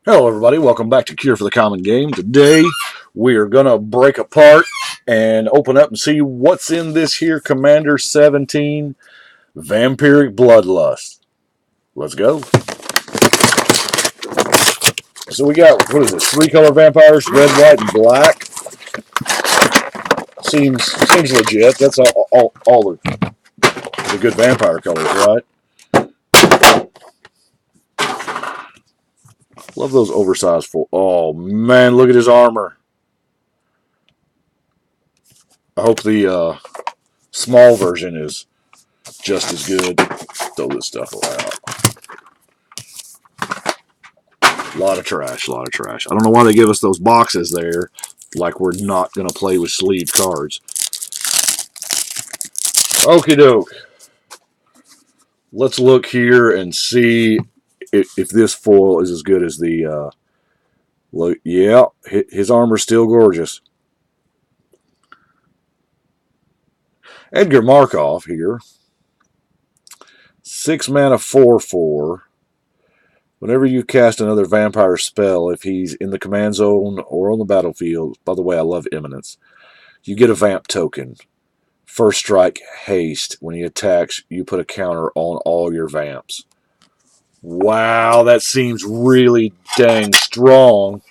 Hello everybody, welcome back to Cure for the Common Game. Today we are going to break apart and open up and see what's in this here Commander 17 Vampiric Bloodlust. Let's go. So we got, what is this, 3-color vampires, red, white, and black. Seems legit. That's all the good vampire colors, right? Love those oversized full. Oh man, look at his armor. I hope the small version is just as good. Throw this stuff around. A lot of trash, a lot of trash. I don't know why they give us those boxes there, like we're not going to play with sleeved cards. Okie doke. Let's look here and see if this foil is as good as the. Look, yeah, his armor's still gorgeous. Edgar Markov here. 6 mana 4/4. Whenever you cast another vampire spell, if he's in the command zone or on the battlefield, by the way, I love Eminence, you get a vamp token. First strike, haste. When he attacks, you put a counter on all your vamps. Wow, that seems really dang strong.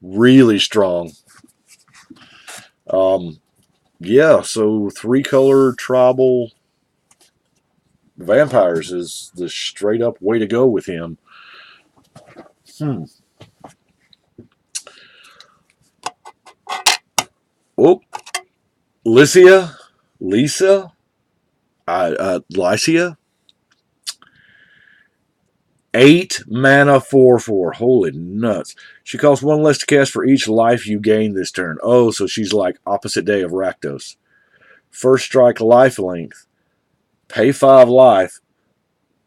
Really strong. Yeah, so 3-color tribal vampires is the straight up way to go with him. Oh, Lisa, Lycia. 8 mana 4/4. Holy nuts. She costs 1 less to cast for each life you gain this turn. Oh, so she's like opposite day of Rakdos. First strike life length. Pay 5 life.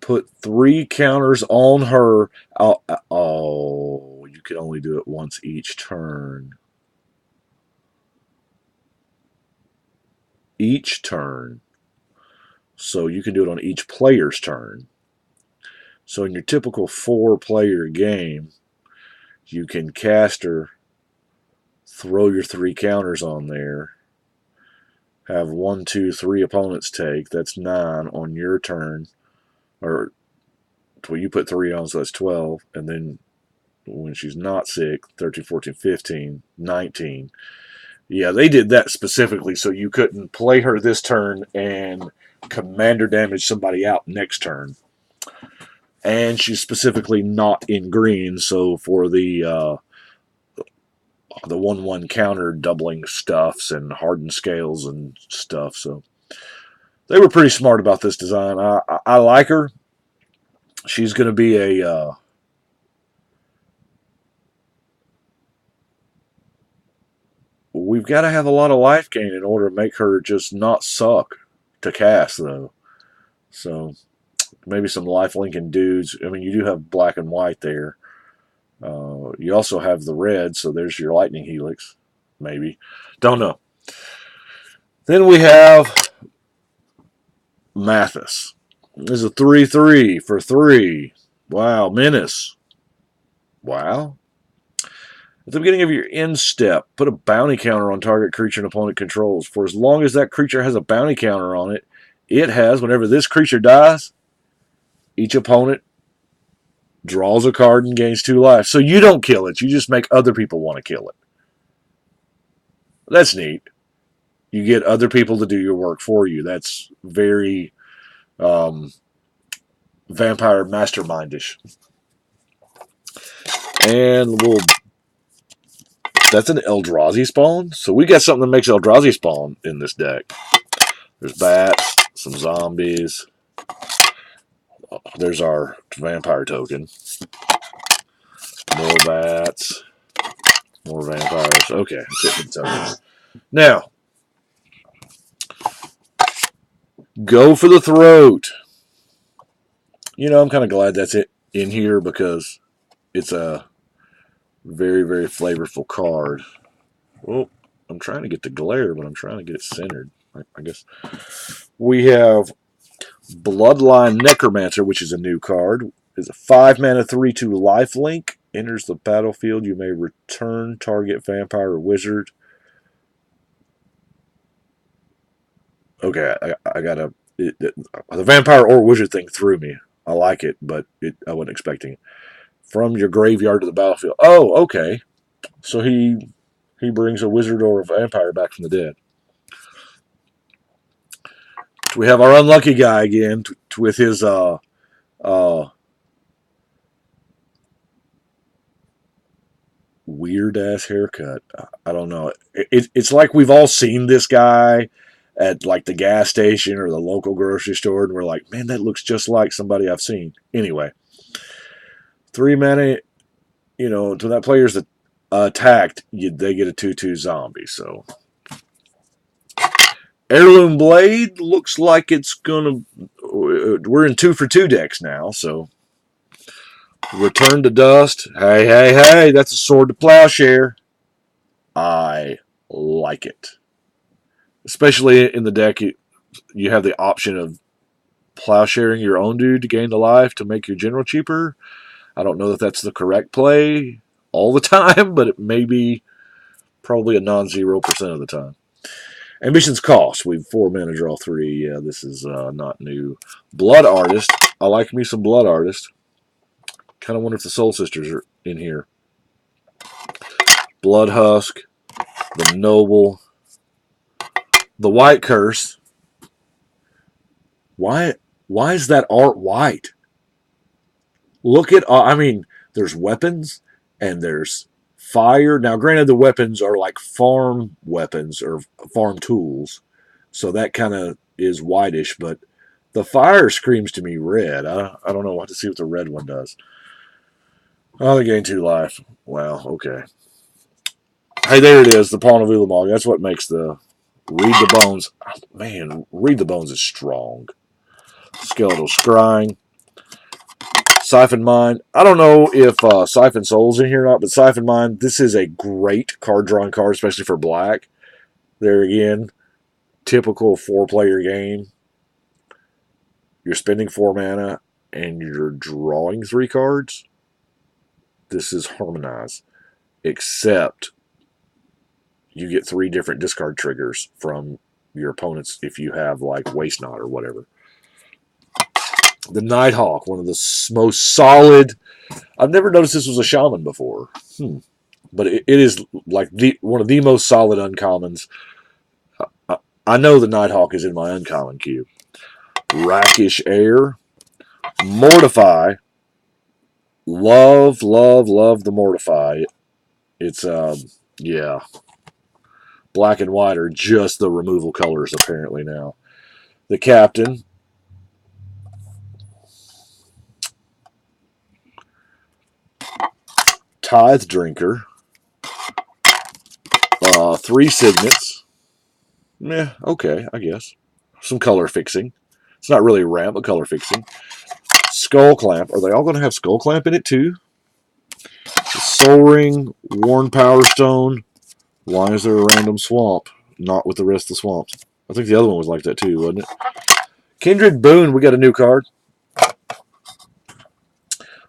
Put 3 counters on her. Oh, you can only do it once each turn. Each turn. So you can do it on each player's turn. So in your typical 4-player game, you can cast her, throw your 3 counters on there, have 1, 2, 3 opponents take. That's 9 on your turn. Or, well, you put 3 on, so that's 12. And then when she's not sick, 13, 14, 15, 19. Yeah, they did that specifically so you couldn't play her this turn and commander damage somebody out next turn. And she's specifically not in green, so for the 1/1 counter doubling stuffs and hardened scales and stuff. So they were pretty smart about this design. I like her. She's going to be a we've got to have a lot of life gain in order to make her just not suck to cast, though. So maybe some life linking dudes. I mean, you do have black and white there. You also have the red, so there's your lightning helix. Maybe. Don't know. Then we have Mathis. This is a 3/3 for 3. Wow. Menace. Wow. At the beginning of your end step, put a bounty counter on target creature an opponent controls. For as long as that creature has a bounty counter on it, it has, whenever this creature dies, each opponent draws a card and gains 2 life. So you don't kill it. You just make other people want to kill it. That's neat. You get other people to do your work for you. That's very vampire mastermindish. And that's an Eldrazi spawn. So we got something that makes Eldrazi spawn in this deck. There's bats, some zombies. There's our vampire token. More bats. More vampires. Okay, that's it for the tokens. Now, go for the throat. You know, I'm kind of glad that's it in here because it's a very, very flavorful card. Well, I'm trying to get the glare, but I'm trying to get it centered. I guess we have Bloodline Necromancer, which is a new card. is a 5-mana 3/2 lifelink. Enters the battlefield. You may return target vampire or wizard. Okay, I gotta. The vampire or wizard thing threw me. I like it, but I wasn't expecting it. From your graveyard to the battlefield. Oh, okay. So he brings a wizard or a vampire back from the dead. We have our unlucky guy again with his weird ass haircut. I don't know. It's like we've all seen this guy at like the gas station or the local grocery store, and we're like, man, that looks just like somebody I've seen. Anyway, 3 mana. You know, to that player's attacked, they get a 2/2 zombie. So Heirloom Blade looks like it's gonna. We're in 2-for-2 decks now, so Return to Dust. Hey, that's a Sword to Plowshare. I like it. Especially in the deck, you have the option of plowsharing your own dude to gain the life to make your general cheaper. I don't know that that's the correct play all the time, but it may be probably a non-0% of the time. Ambition's Cost. We've 4 mana, draw 3. Yeah, this is not new. Blood Artist. I like me some Blood Artist. Kind of wonder if the Soul Sisters are in here. Blood Husk. The Noble. The White Curse. Why is that art white? Look at, I mean, there's weapons and there's fire. Now, granted, the weapons are like farm weapons or farm tools, so that kind of is whitish, but the fire screams to me red. I don't know what to see what the red one does. Oh, they gain 2 life. Wow, okay. Hey, there it is, the Pawn of Ulamog. That's what makes the Read the Bones. Man, Read the Bones is strong. Skeletal Scrying. Siphon Mind. I don't know if Siphon Soul's in here or not, but Siphon Mind, this is a great card drawing card, especially for black. There again, typical 4-player game. You're spending 4 mana and you're drawing 3 cards. This is Harmonize. Except you get 3 different discard triggers from your opponents if you have like Waste Knot or whatever. The Nighthawk, one of the most solid. I've never noticed this was a shaman before. But it is like one of the most solid uncommons. I know the Nighthawk is in my uncommon queue. Rakish Air. Mortify. Love the Mortify. It's, yeah. Black and white are just the removal colors apparently now. The Captain. Tithe Drinker. 3 Signets. Meh, okay, I guess. Some color fixing. It's not really a ramp, but color fixing. Skull Clamp. Are they all going to have Skull Clamp in it too? Soul Ring. Worn Power Stone. Why is there a random swamp? Not with the rest of the swamps. I think the other one was like that too, wasn't it? Kindred Boon. We got a new card.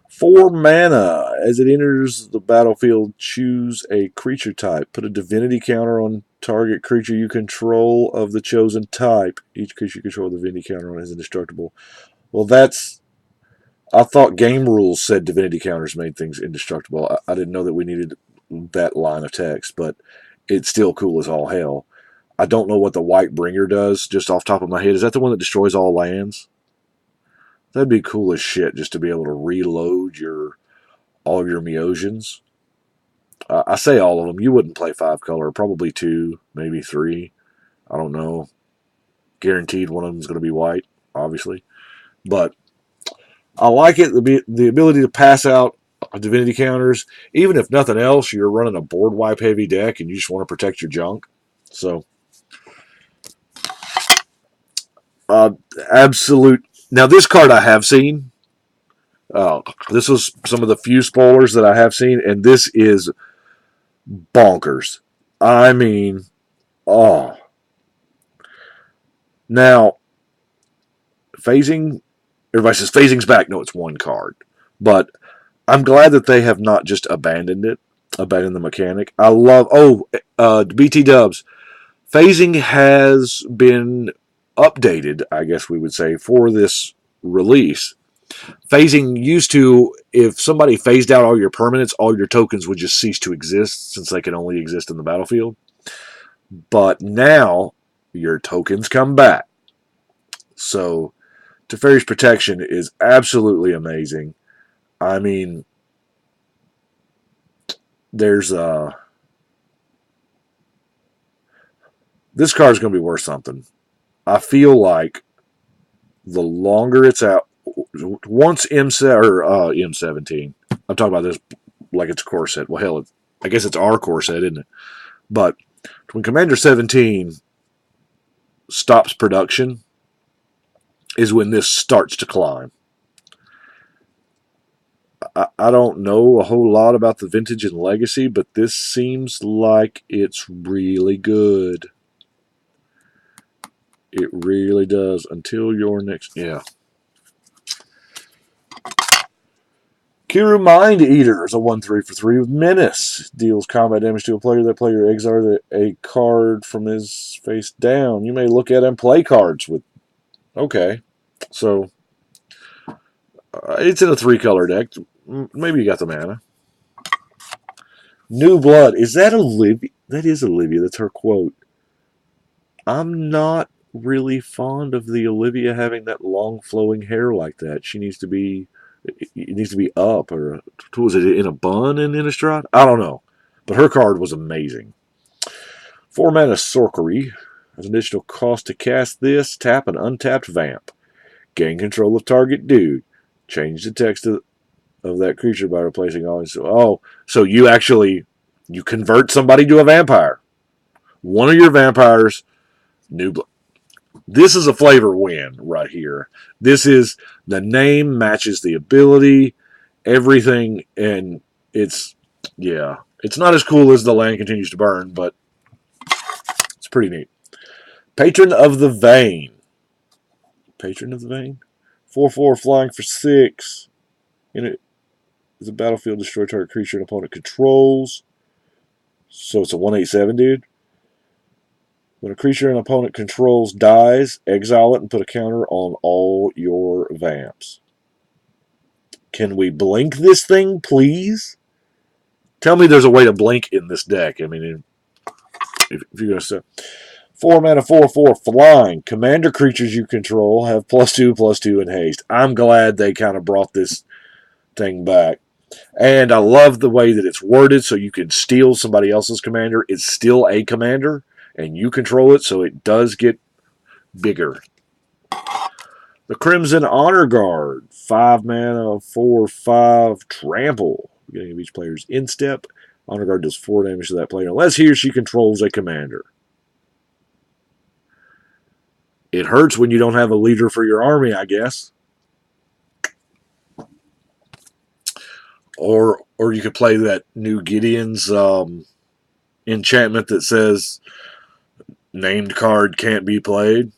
4 mana. As it enters the battlefield, choose a creature type. Put a divinity counter on target creature you control of the chosen type. Each creature you control the divinity counter on is indestructible. Well, that's... I thought game rules said divinity counters made things indestructible. I didn't know that we needed that line of text, but it's still cool as all hell. I don't know what the White Bringer does, just off the top of my head. Is that the one that destroys all lands? That'd be cool as shit, just to be able to reload all of your Meosians. I say all of them. You wouldn't play 5 color. Probably 2, maybe 3. I don't know. Guaranteed one of them is going to be white, obviously. But I like it. The ability to pass out divinity counters. Even if nothing else, you're running a board wipe heavy deck and you just want to protect your junk. So, absolute. Now, this card I have seen. This was some of the few spoilers that I have seen, and this is bonkers. I mean, oh. Now, phasing. Everybody says phasing's back. No, it's 1 card. But I'm glad that they have not just abandoned the mechanic. I love, BT Dubs. Phasing has been updated, I guess we would say, for this release. Phasing used to, if somebody phased out all your permanents, all your tokens would just cease to exist since they can only exist in the battlefield. But now your tokens come back. So Teferi's protection is absolutely amazing. I mean, there's this card is going to be worth something. I feel like the longer it's out, once M17, I'm talking about this like it's a core set. Well, hell, I guess it's our core set, isn't it? But when Commander 17 stops production, is when this starts to climb. I don't know a whole lot about the Vintage and Legacy, but this seems like it's really good. It really does. Until your next... Yeah. Kiru Mind Eater is a 1/3 for 3 with Menace. Deals combat damage to a player. That player exiles a card from his face down. You may look at and play cards with... Okay. So, it's in a 3-color deck. Maybe you got the mana. New Blood. Is that Olivia? That is Olivia. That's her quote. I'm not really fond of the Olivia having that long flowing hair like that. She needs to be... It needs to be up, or was it in a bun in Innistrad? I don't know. But her card was amazing. 4 mana Sorcery. As an additional cost to cast this, tap an untapped vamp. Gain control of target dude. Change the text of that creature by replacing all. So you convert somebody to a vampire. One of your vampires, new blood. This is a flavor win right here. This is the name matches the ability, everything, and it's not as cool as The Land Continues to Burn, but it's pretty neat. Patron of the Vein. Patron of the Vein? 4/4 flying for 6. In it is a battlefield, destroy target creature an opponent controls. So it's a 1/8/7, dude. When a creature an opponent controls dies, exile it and put a counter on all your vamps. Can we blink this thing, please? Tell me there's a way to blink in this deck. I mean, if you're going to say 4 mana 4/4 flying. Commander creatures you control have +2/+2 in haste. I'm glad they kind of brought this thing back. And I love the way that it's worded so you can steal somebody else's commander. It's still a commander, and you control it, so it does get bigger. The Crimson Honor Guard. 5 mana 4/5 trample. Beginning of each player's instep. Honor Guard does 4 damage to that player unless he or she controls a commander. It hurts when you don't have a leader for your army, I guess. Or you could play that new Gideon's enchantment that says named card can't be played.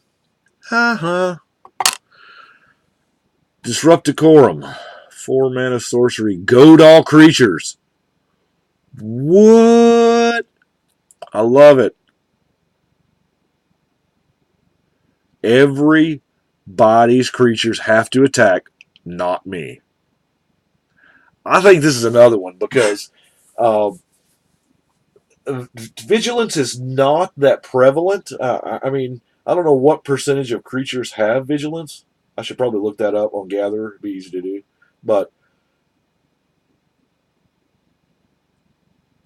Disrupt Decorum. 4 mana sorcery. Goad all creatures. What? I love it. Everybody's creatures have to attack, not me. I think this is another one because vigilance is not that prevalent. I mean, I don't know what percentage of creatures have vigilance. I should probably look that up on Gather. It'd be easy to do. But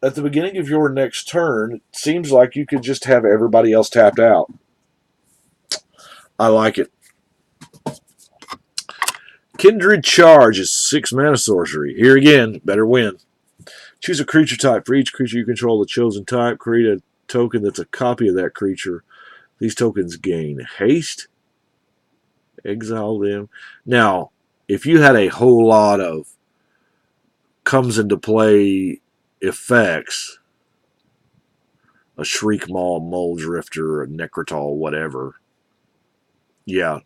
at the beginning of your next turn, it seems like you could just have everybody else tapped out. I like it. Kindred Charge is 6 mana sorcery. Here again, better win. Choose a creature type. For each creature you control the chosen type, create a token that's a copy of that creature. These tokens gain haste. Exile them. Now, if you had a whole lot of comes into play effects, a Shriek Maw, Mole Drifter, a Necrotol, whatever, yeah,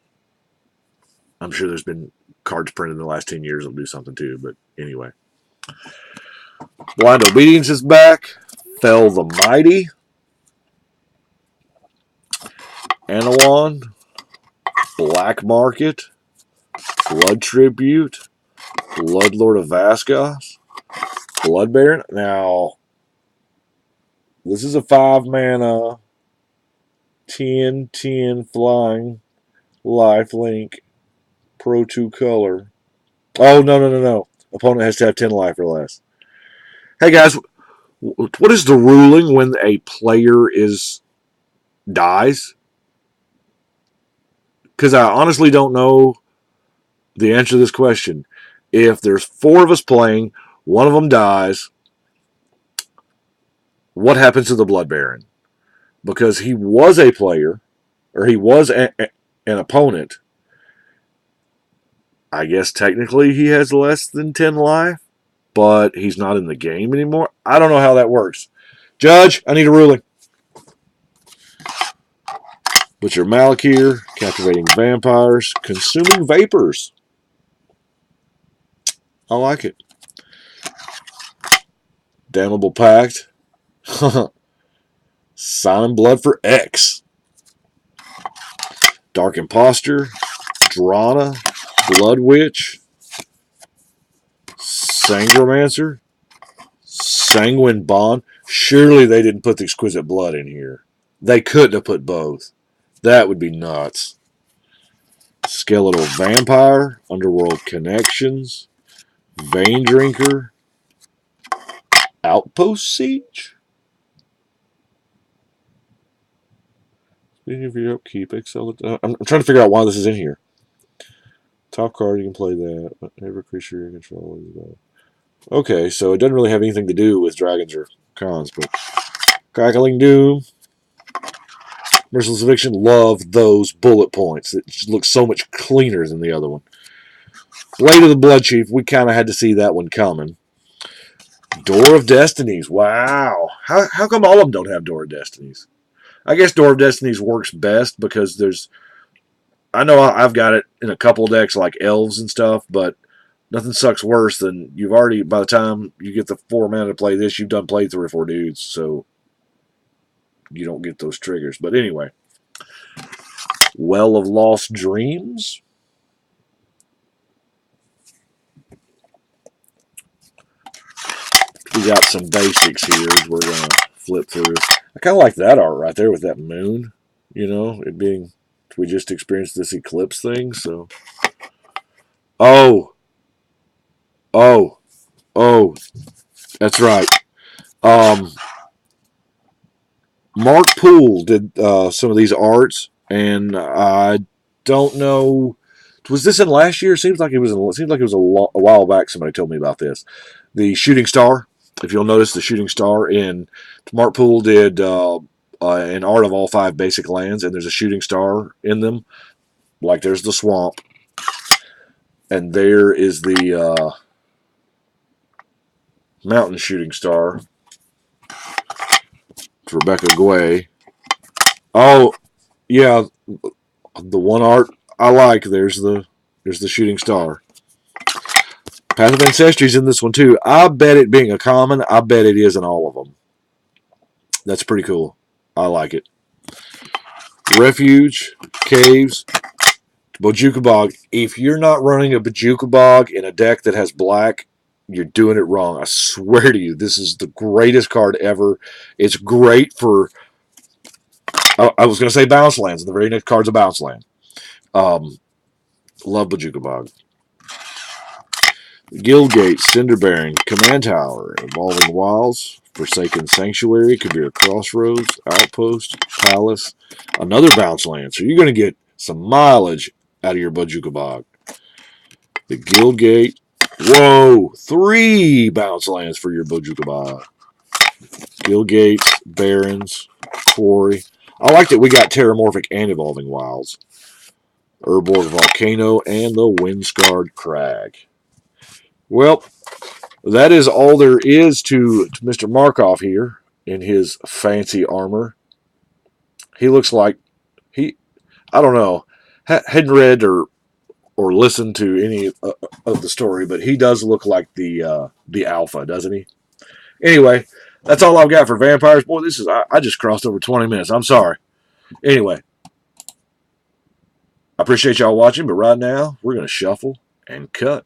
I'm sure there's been cards printed in the last 10 years will do something too. But anyway. Blind Obedience is back. Fell the Mighty. Anawan. Black Market. Blood Tribute. Bloodlord of Vascos. Blood Baron. Now, this is a 5-mana 10/10 flying lifelink pro 2 color. Oh, no. Opponent has to have 10 life or less. Hey guys, what is the ruling when a player dies? Because I honestly don't know the answer to this question. If there's 4 of us playing, one of them dies, what happens to the Blood Baron? Because he was a player, or he was an opponent. I guess technically he has less than 10 life, but he's not in the game anymore. I don't know how that works. Judge, I need a ruling. Butcher Malakir, Captivating Vampires, Consuming Vapors. I like it. Damnable Pact. Silent Blood for X. Dark Impostor. Drana. Blood Witch. Sangromancer. Sanguine Bond. Surely they didn't put the Exquisite Blood in here. They couldn't have put both. That would be nuts. Skeletal Vampire. Underworld Connections. Vein Drinker. Outpost Siege. Speaking of your upkeep, excel. I'm trying to figure out why this is in here. Top card, you can play that. Every creature you control is that. Okay, so it doesn't really have anything to do with dragons or cons, but Crackling Doom, Merciless Eviction, love those bullet points. It just looks so much cleaner than the other one. Blade of the Blood Chief, we kind of had to see that one coming. Door of Destinies, wow. How come all of them don't have Door of Destinies? I guess Door of Destinies works best because I know I've got it in a couple decks like Elves and stuff, but nothing sucks worse than you've already, by the time you get the 4 mana to play this, you've done played 3 or 4 dudes, so you don't get those triggers. But anyway, Well of Lost Dreams. We got some basics here we're going to flip through. I kind of like that art right there with that moon, you know, it being, we just experienced this eclipse thing, so. Oh, that's right. Mark Poole did some of these arts, and I don't know. Was this in last year? Seems like it was. Seems like it was a while back. Somebody told me about this. The Shooting Star. If you'll notice, the Shooting Star in Mark Poole did an art of all 5 basic lands, and there's a Shooting Star in them. Like there's the swamp, and there is the Mountain Shooting Star. It's Rebecca Guay. Oh, yeah, the one art I like. There's the Shooting Star. Path of Ancestry's in this one too. I bet it being a common, I bet it is in all of them. That's pretty cool. I like it. Refuge, Caves, Bojuka Bog. If you're not running a Bojuka Bog in a deck that has black, you're doing it wrong. I swear to you, this is the greatest card ever. It's great for, I was going to say bounce lands, and the very next card's a bounce land. Love Bojuka Bog. Guildgate, Cinderbearing, Command Tower, Evolving Wilds, Forsaken Sanctuary, Kabir Crossroads, Outpost, Palace, another bounce land. So you're going to get some mileage out of your Bojuka Bog. The Guildgate. Whoa! 3 bounce lands for your Bojuka Bog. Guildgate, Barrens, Quarry. I like that we got Terramorphic and Evolving Wilds. Urborg Volcano and the Windscarred Crag. Well, that is all there is to Mr. Markov here in his fancy armor. He looks like I don't know, hadn't read or or listened to any of the story, but he does look like the alpha, doesn't he? Anyway, that's all I've got for vampires. Boy, this is I just crossed over 20 minutes. I'm sorry. Anyway, I appreciate y'all watching, but right now we're gonna shuffle and cut.